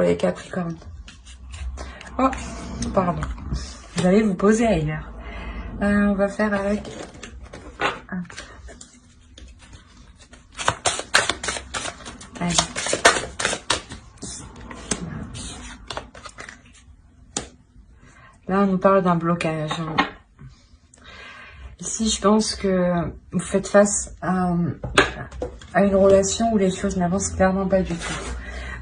pour les Capricornes. Oh, pardon. Vous allez vous poser ailleurs. On va faire avec... Allez. Là, on nous parle d'un blocage. Ici, je pense que vous faites face à une relation où les choses n'avancent clairement pas du tout.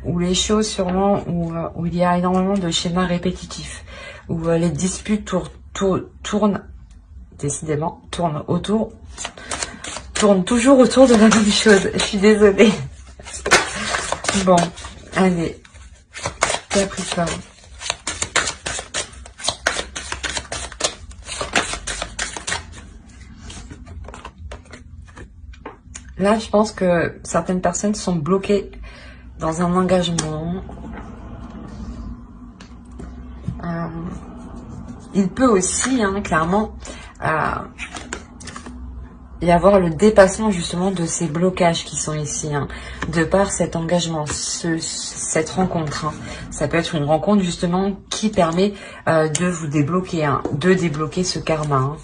Où les choses, sûrement, où il y a énormément de schémas répétitifs. Où les disputes tournent, décidément, tournent toujours autour de la même chose. Je suis désolée. Bon, allez. Capricorne. Là, je pense que certaines personnes sont bloquées dans un engagement. Il peut aussi, clairement, y avoir le dépassement justement de ces blocages qui sont ici, de par cet engagement, cette rencontre. Ça peut être une rencontre justement qui permet de vous débloquer, de débloquer ce karma.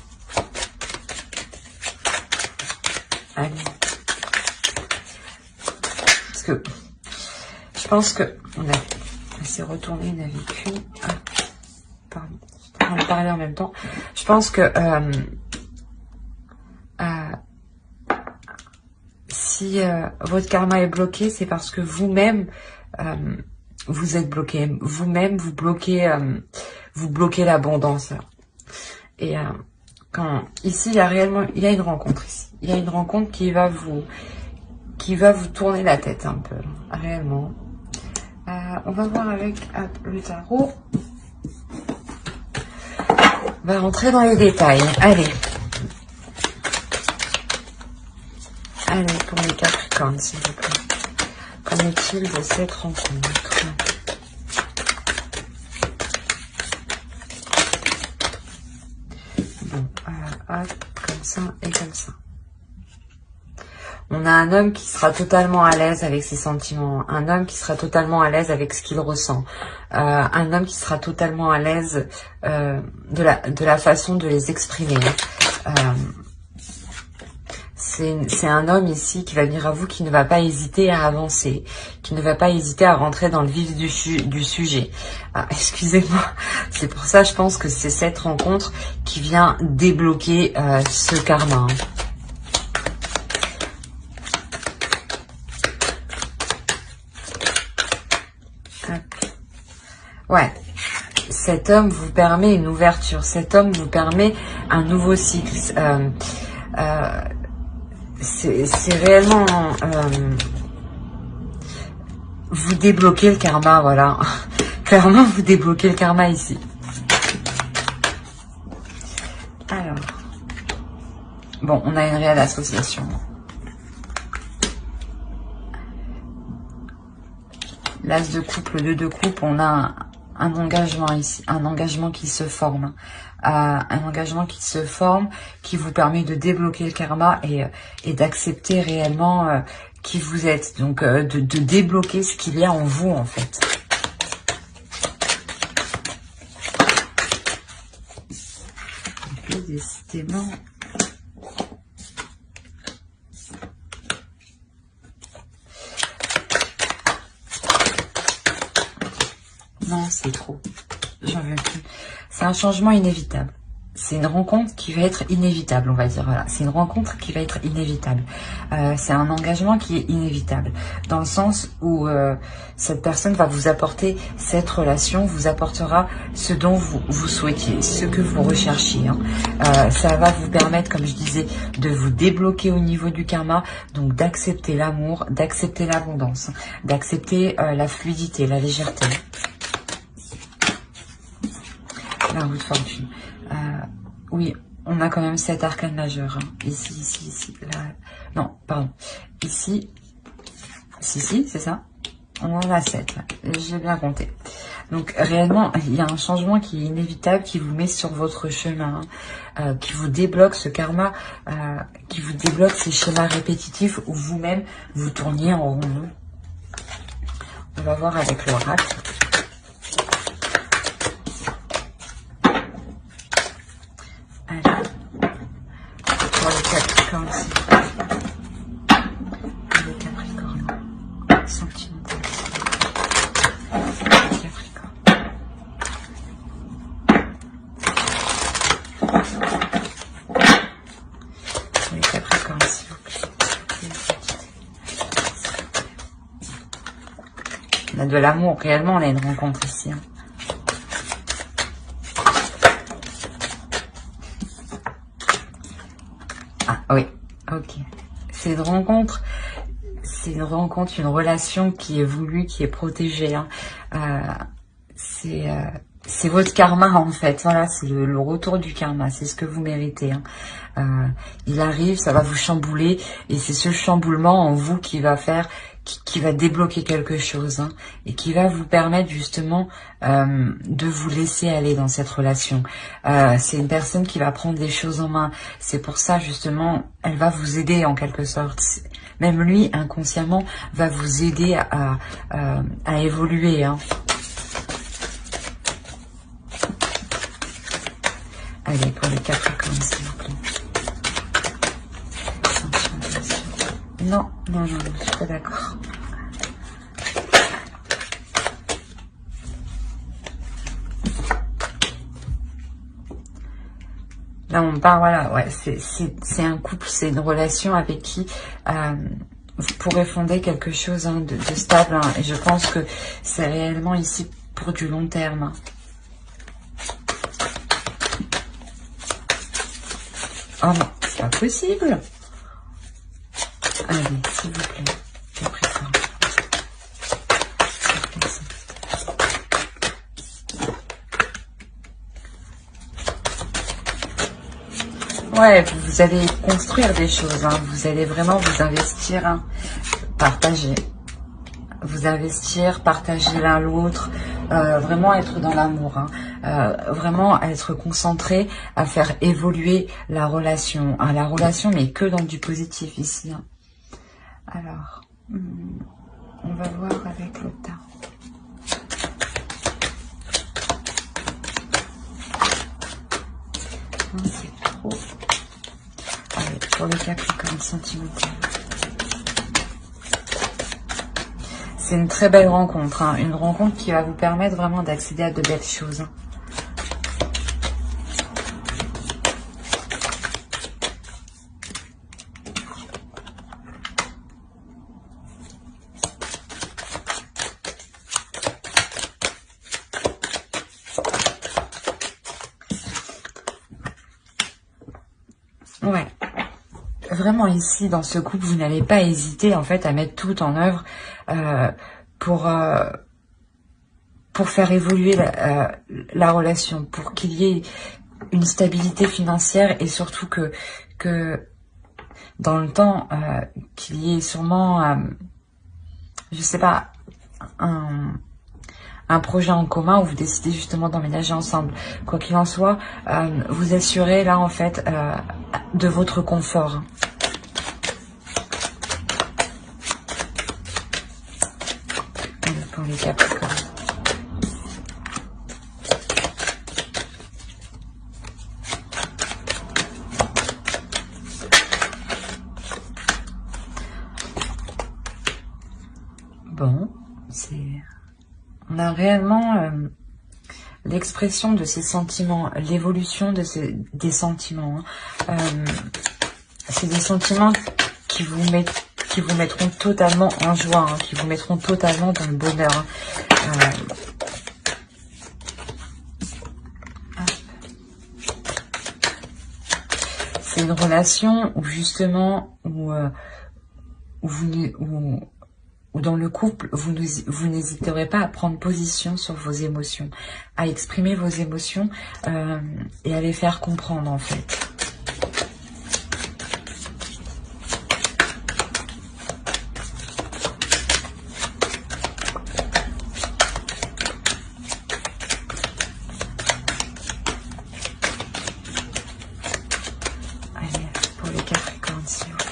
Allez. Parce que je pense que on s'est retourné, on a vécu. Pardon, je suis en train de parler en même temps. Je pense que si votre karma est bloqué, c'est parce que vous-même vous êtes bloqué. Vous-même vous bloquez l'abondance. Et ici il y a une rencontre ici. Il y a une rencontre qui va vous tourner la tête un peu, réellement. On va voir avec le tarot. On va rentrer dans les détails. Allez. Allez, pour les Capricornes, s'il vous plaît. Qu'en est-il de cette rencontre? Bon, hop, comme ça et comme ça. On a un homme qui sera totalement à l'aise avec ses sentiments, un homme qui sera totalement à l'aise avec ce qu'il ressent, un homme qui sera totalement à l'aise de la façon de les exprimer. C'est un homme ici qui va venir à vous, qui ne va pas hésiter à avancer, qui ne va pas hésiter à rentrer dans le vif du sujet. Excusez-moi, c'est pour ça je pense que c'est cette rencontre qui vient débloquer ce karma. Ouais, cet homme vous permet une ouverture, cet homme vous permet un nouveau cycle. C'est réellement vous débloquez le karma, voilà. Clairement, vous débloquez le karma ici. Alors, bon, on a une réelle association. L'as de coupe, le 2 de coupe, on a un engagement ici, un engagement qui se forme. Un engagement qui se forme, qui vous permet de débloquer le karma et d'accepter réellement qui vous êtes. Donc, de débloquer ce qu'il y a en vous, en fait. Donc, décidément... Non, c'est trop. J'en veux plus. C'est un changement inévitable. C'est une rencontre qui va être inévitable, on va dire. Voilà, c'est une rencontre qui va être inévitable. C'est un engagement qui est inévitable. Dans le sens où cette personne va vous apporter, cette relation vous apportera ce dont vous souhaitiez, ce que vous recherchiez. Ça va vous permettre, comme je disais, de vous débloquer au niveau du karma. Donc d'accepter l'amour, d'accepter l'abondance, d'accepter la fluidité, la légèreté. La roue de fortune. Oui, on a quand même 7 arcanes majeures. Ici, là. Non, pardon. Ici, c'est ça. On en a 7. J'ai bien compté. Donc, réellement, il y a un changement qui est inévitable, qui vous met sur votre chemin, qui vous débloque ce karma, qui vous débloque ces schémas répétitifs où vous-même, vous tourniez en rond. On va voir avec l'oracle. Allez. Pour les Capricornes. Les Capricornes. Sentimental. Les Capricornes. Les Capricornes, s'il vous plaît. On a de l'amour, réellement, on a une rencontre ici. Hein. Ah oui, ok. C'est une rencontre, une relation qui est voulue, qui est protégée. Hein. C'est votre karma en fait. Voilà, c'est le retour du karma. C'est ce que vous méritez. Hein. Il arrive, ça va vous chambouler, et c'est ce chamboulement en vous qui va faire, qui va débloquer quelque chose, hein, et qui va vous permettre justement de vous laisser aller dans cette relation. C'est une personne qui va prendre des choses en main. C'est pour ça justement, elle va vous aider en quelque sorte. Même lui, inconsciemment, va vous aider à évoluer. Hein. Allez, pour les Capricornes, s'il vous plaît. Non, non, non, je suis pas d'accord. Là, on parle, voilà, ouais, c'est un couple, c'est une relation avec qui vous pourrez fonder quelque chose hein, de stable. Hein, et je pense que c'est réellement ici pour du long terme. Hein. Oh non, c'est pas possible. Allez, s'il vous plaît, Capricorne. Ouais, vous allez construire des choses, hein. Vous allez vraiment vous investir, hein. Partager. Vous investir, partager l'un l'autre, vraiment être dans l'amour, hein. Vraiment être concentré à faire évoluer la relation, mais que dans du positif ici. Hein. Alors, on va voir avec le tarot. C'est trop. Allez, pour les Capricornes sentimentaux. C'est une très belle rencontre, hein, une rencontre qui va vous permettre vraiment d'accéder à de belles choses. Hein. Ouais, vraiment ici, dans ce couple, vous n'allez pas hésiter en fait à mettre tout en œuvre pour faire évoluer la relation, pour qu'il y ait une stabilité financière et surtout que dans le temps, qu'il y ait sûrement, je sais pas, un projet en commun où vous décidez justement d'emménager ensemble. Quoi qu'il en soit, vous assurez là en fait de votre confort. Pour les Capricornes. Bon, on a réellement l'expression de ces sentiments, l'évolution des sentiments. Hein. C'est des sentiments qui vous mettront totalement en joie, hein, qui vous mettront totalement dans le bonheur. Hein. C'est une relation où justement, où dans le couple, vous n'hésiterez pas à prendre position sur vos émotions, à exprimer vos émotions et à les faire comprendre en fait. Allez, pour les Capricornes, s'il vous plaît.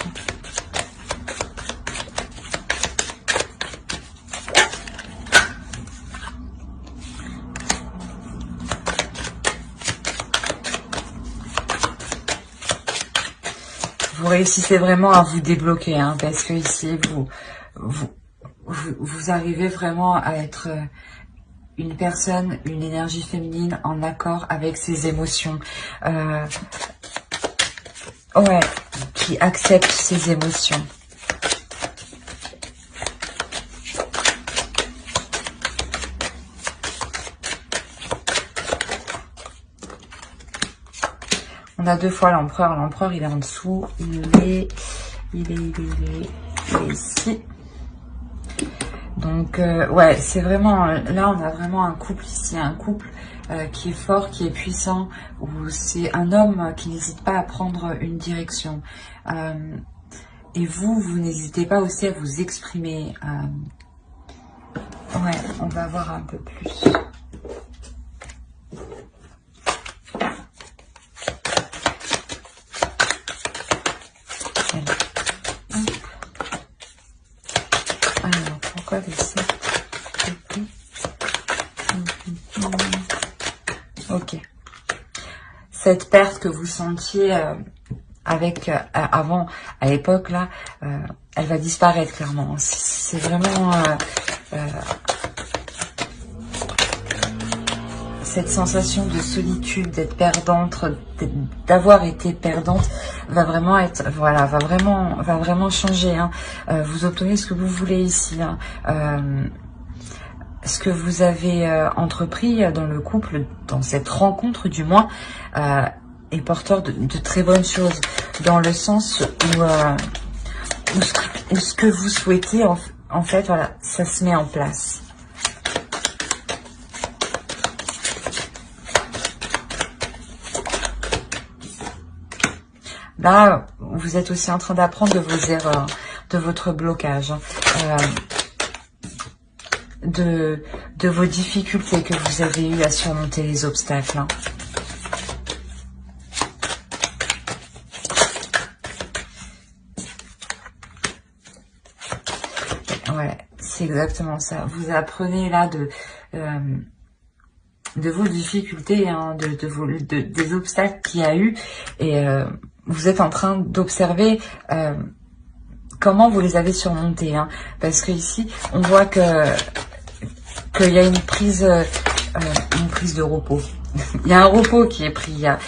vous réussissez vraiment à vous débloquer, hein, parce que ici, vous arrivez vraiment à être une personne, une énergie féminine en accord avec ses émotions. Ouais, qui accepte ses émotions. On a deux fois l'empereur. L'empereur, il est en dessous. Il est ici. Donc, ouais, c'est vraiment... Là, on a vraiment un couple ici. Un couple qui est fort, qui est puissant. Où c'est un homme qui n'hésite pas à prendre une direction. Et vous n'hésitez pas aussi à vous exprimer. Ouais, on va voir un peu plus. Alors, pourquoi les 7? Ok. Cette perte que vous sentiez avec avant, à l'époque, là, elle va disparaître clairement. C'est vraiment... cette sensation de solitude, d'être perdante, d'avoir été perdante, va vraiment être, voilà, va vraiment changer. Hein. Vous obtenez ce que vous voulez ici. Hein. Ce que vous avez entrepris dans le couple, dans cette rencontre du moins, est porteur de très bonnes choses, dans le sens où ce que vous souhaitez, en fait, voilà, ça se met en place. Là, vous êtes aussi en train d'apprendre de vos erreurs, de votre blocage, de vos difficultés que vous avez eues à surmonter les obstacles. Hein. Ouais, c'est exactement ça. Vous apprenez là de vos difficultés, hein, des obstacles qu'il y a eu, et vous êtes en train d'observer comment vous les avez surmontés, hein, parce que ici on voit qu'il y a une prise de repos. Il y a un repos qui est pris, il y a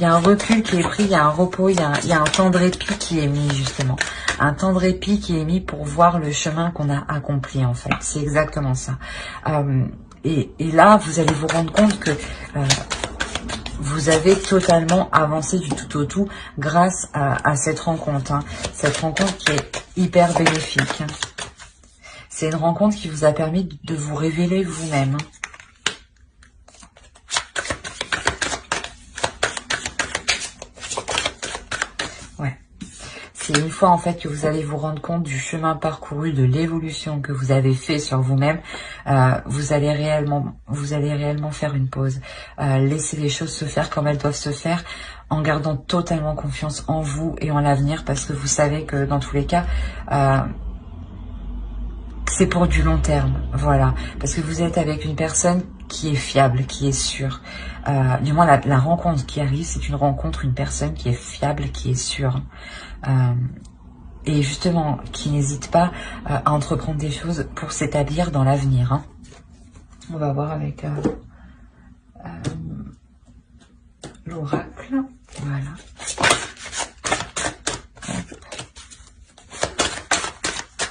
un recul qui est pris, il y a un repos, il y a un temps de répit qui est mis justement. Un temps de répit qui est mis pour voir le chemin qu'on a accompli en fait. C'est exactement ça. Et là, vous allez vous rendre compte que vous avez totalement avancé du tout au tout grâce à cette rencontre. Hein. Cette rencontre qui est hyper bénéfique. Hein. C'est une rencontre qui vous a permis de vous révéler vous-même. Hein. Ouais. C'est une fois en fait que vous allez vous rendre compte du chemin parcouru, de l'évolution que vous avez fait sur vous-même, vous allez réellement faire une pause, laisser les choses se faire comme elles doivent se faire, en gardant totalement confiance en vous et en l'avenir, parce que vous savez que dans tous les cas, c'est pour du long terme, voilà, parce que vous êtes avec une personne qui est fiable, qui est sûre. Du moins la rencontre qui arrive, c'est une personne qui est fiable, qui est sûre. Et justement, qui n'hésite pas à entreprendre des choses pour s'établir dans l'avenir. Hein. On va voir avec l'oracle. Voilà.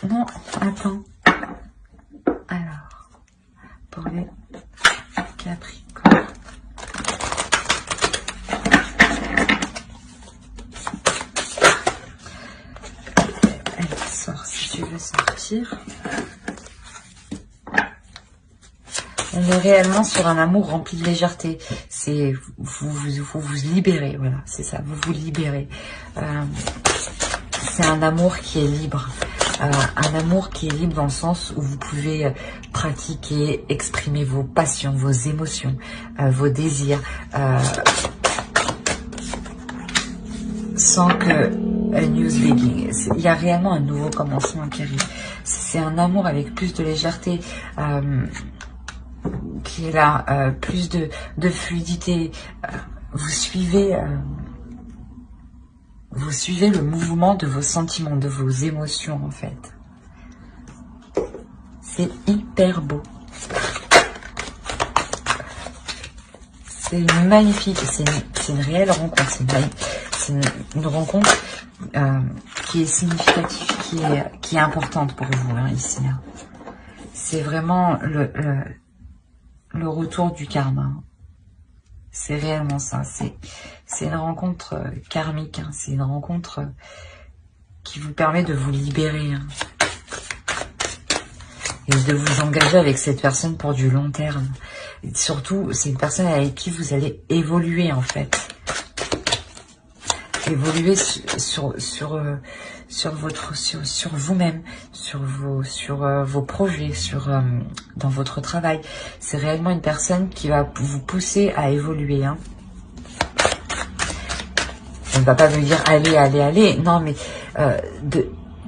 Non, attends. Alors, pour les Capricornes. Si tu veux sortir. On est réellement sur un amour rempli de légèreté. C'est vous libérez, voilà, c'est ça, vous vous libérez. C'est un amour qui est libre. Un amour qui est libre dans le sens où vous pouvez pratiquer, exprimer vos passions, vos émotions, vos désirs, sans que a news begin. Il y a réellement un nouveau commencement qui arrive. C'est un amour avec plus de légèreté qui est là, plus de fluidité. Vous suivez Vous suivez le mouvement de vos sentiments, de vos émotions en fait. C'est hyper beau. C'est magnifique, c'est une réelle rencontre. C'est une rencontre qui est significative, qui est importante pour vous hein, ici. Hein. C'est vraiment le retour du karma. C'est réellement ça. C'est une rencontre karmique. Hein. C'est une rencontre qui vous permet de vous libérer. Hein. Et de vous engager avec cette personne pour du long terme. Et surtout, c'est une personne avec qui vous allez évoluer en fait. Évoluer sur vous-même, sur vos projets, dans votre travail. C'est réellement une personne qui va vous pousser à évoluer. Hein. On ne va pas me dire allez, allez, allez. Non, mais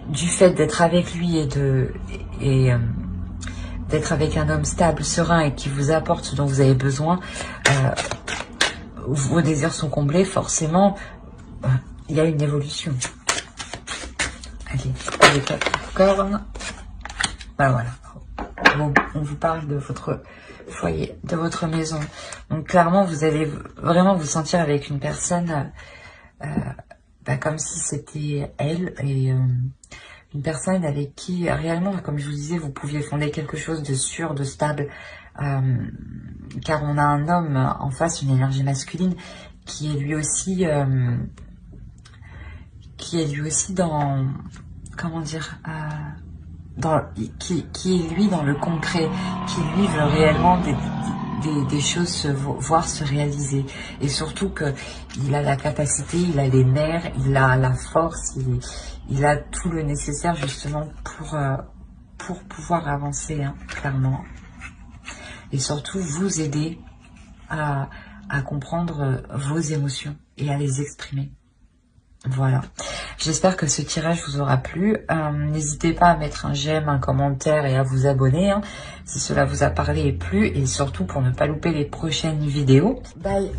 du fait d'être avec lui et d'être avec un homme stable, serein et qui vous apporte ce dont vous avez besoin, vos désirs sont comblés, forcément, il y a une évolution. Allez, les Capricornes. Ben voilà. Bon, on vous parle de votre foyer, de votre maison. Donc clairement, vous allez vraiment vous sentir avec une personne comme si c'était elle et une personne avec qui réellement, comme je vous disais, vous pouviez fonder quelque chose de sûr, de stable, car on a un homme en face, une énergie masculine, qui est lui aussi dans, comment dire, qui est lui dans le concret, qui lui veut réellement des choses voir se réaliser, et surtout que il a la capacité, il a les nerfs, il a la force, il a tout le nécessaire justement pour pouvoir avancer, hein, clairement, et surtout vous aider à comprendre vos émotions et à les exprimer. Voilà, j'espère que ce tirage vous aura plu. N'hésitez pas à mettre un j'aime, un commentaire et à vous abonner hein, si cela vous a parlé et plu, et surtout pour ne pas louper les prochaines vidéos. Bye.